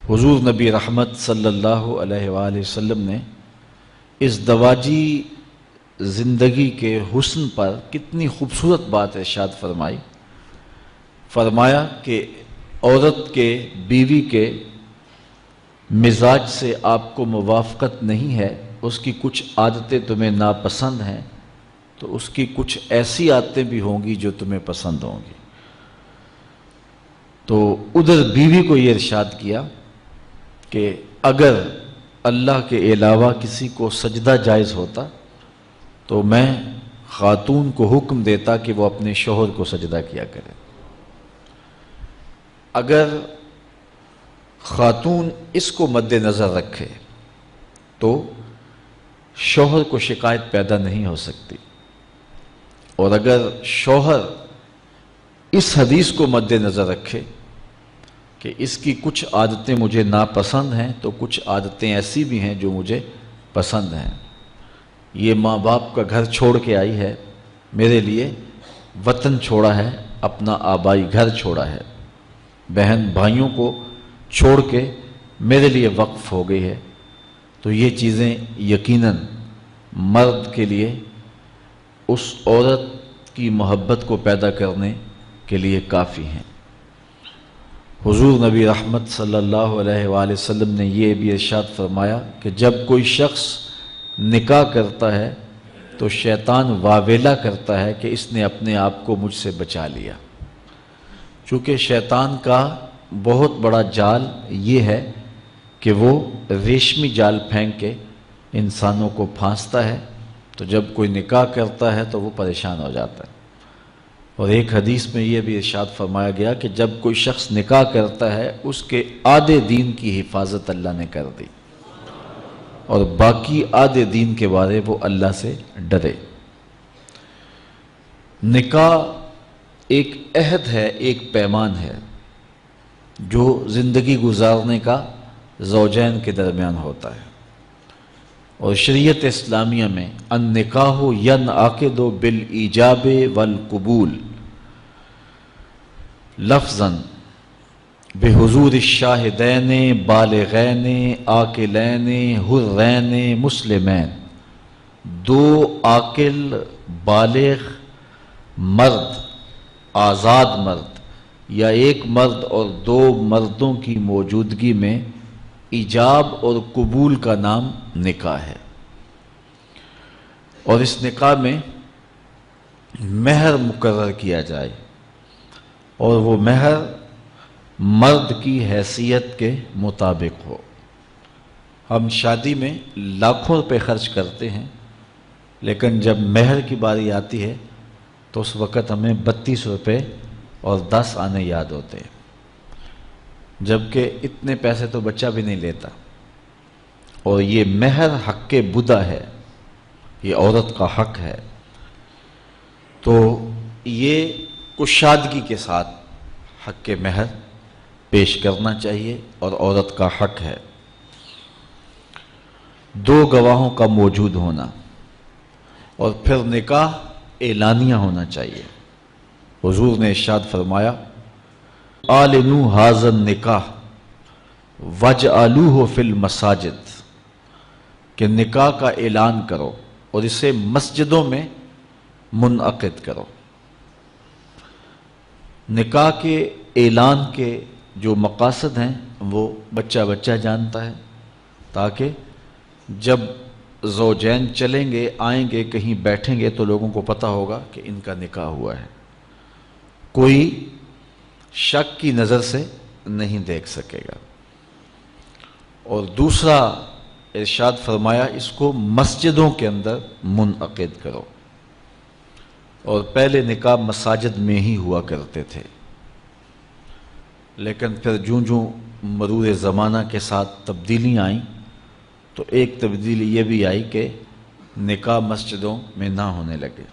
حضور نبی رحمت صلی اللہ علیہ وآلہ وسلم نے اس دواجی زندگی کے حسن پر کتنی خوبصورت بات ارشاد فرمایا کہ عورت کے بیوی کے مزاج سے آپ کو موافقت نہیں ہے، اس کی کچھ عادتیں تمہیں ناپسند ہیں تو اس کی کچھ ایسی عادتیں بھی ہوں گی جو تمہیں پسند ہوں گی۔ تو ادھر بیوی کو یہ ارشاد کیا کہ اگر اللہ کے علاوہ کسی کو سجدہ جائز ہوتا تو میں خاتون کو حکم دیتا کہ وہ اپنے شوہر کو سجدہ کیا کرے۔ اگر خاتون اس کو مد نظر رکھے تو شوہر کو شکایت پیدا نہیں ہو سکتی، اور اگر شوہر اس حدیث کو مد نظر رکھے کہ اس کی کچھ عادتیں مجھے ناپسند ہیں تو کچھ عادتیں ایسی بھی ہیں جو مجھے پسند ہیں، یہ ماں باپ کا گھر چھوڑ کے آئی ہے، میرے لیے وطن چھوڑا ہے، اپنا آبائی گھر چھوڑا ہے، بہن بھائیوں کو چھوڑ کے میرے لیے وقف ہو گئی ہے، تو یہ چیزیں یقیناً مرد کے لیے اس عورت کی محبت کو پیدا کرنے کے لیے کافی ہیں۔ حضور نبی رحمت صلی اللہ علیہ وآلہ وسلم نے یہ بھی ارشاد فرمایا کہ جب کوئی شخص نکاح کرتا ہے تو شیطان واویلا کرتا ہے کہ اس نے اپنے آپ کو مجھ سے بچا لیا، چونکہ شیطان کا بہت بڑا جال یہ ہے کہ وہ ریشمی جال پھینک کے انسانوں کو پھانستا ہے، تو جب کوئی نکاح کرتا ہے تو وہ پریشان ہو جاتا ہے۔ اور ایک حدیث میں یہ بھی ارشاد فرمایا گیا کہ جب کوئی شخص نکاح کرتا ہے اس کے آدھے دین کی حفاظت اللہ نے کر دی، اور باقی آدھے دین کے بارے وہ اللہ سے ڈرے۔ نکاح ایک عہد ہے، ایک پیمان ہے جو زندگی گزارنے کا زوجین کے درمیان ہوتا ہے، اور شریعت اسلامیہ میں النکاح ینعقد بالایجاب والقبول لفظاً بحضور الشاہدین بالغین عاقلین حرین مسلمین، دو عاقل بالغ مرد، آزاد مرد، یا ایک مرد اور دو مردوں کی موجودگی میں ایجاب اور قبول کا نام نکاح ہے۔ اور اس نکاح میں مہر مقرر کیا جائے، اور وہ مہر مرد کی حیثیت کے مطابق ہو۔ ہم شادی میں لاکھوں روپے خرچ کرتے ہیں، لیکن جب مہر کی باری آتی ہے تو اس وقت ہمیں 32 روپے اور 10 آنے یاد ہوتے ہیں، جبکہ اتنے پیسے تو بچہ بھی نہیں لیتا۔ اور یہ مہر حق بدہ ہے، یہ عورت کا حق ہے، تو یہ کشادگی کے ساتھ حق مہر پیش کرنا چاہیے، اور عورت کا حق ہے۔ دو گواہوں کا موجود ہونا، اور پھر نکاح اعلانیہ ہونا چاہیے۔ حضور نے ارشاد فرمایا اعلنوا ھذا النکاح واجعلوہ فی المساجد، کہ نکاح کا اعلان کرو اور اسے مسجدوں میں منعقد کرو۔ نکاح کے اعلان کے جو مقاصد ہیں وہ بچہ جانتا ہے، تاکہ جب زوجین چلیں گے آئیں گے کہیں بیٹھیں گے تو لوگوں کو پتہ ہوگا کہ ان کا نکاح ہوا ہے، کوئی شک کی نظر سے نہیں دیکھ سکے گا۔ اور دوسرا ارشاد فرمایا اس کو مسجدوں کے اندر منعقد کرو، اور پہلے نکاح مساجد میں ہی ہوا کرتے تھے، لیکن پھر جوں مرور زمانہ کے ساتھ تبدیلیاں آئیں تو ایک تبدیلی یہ بھی آئی کہ نکاح مسجدوں میں نہ ہونے لگے۔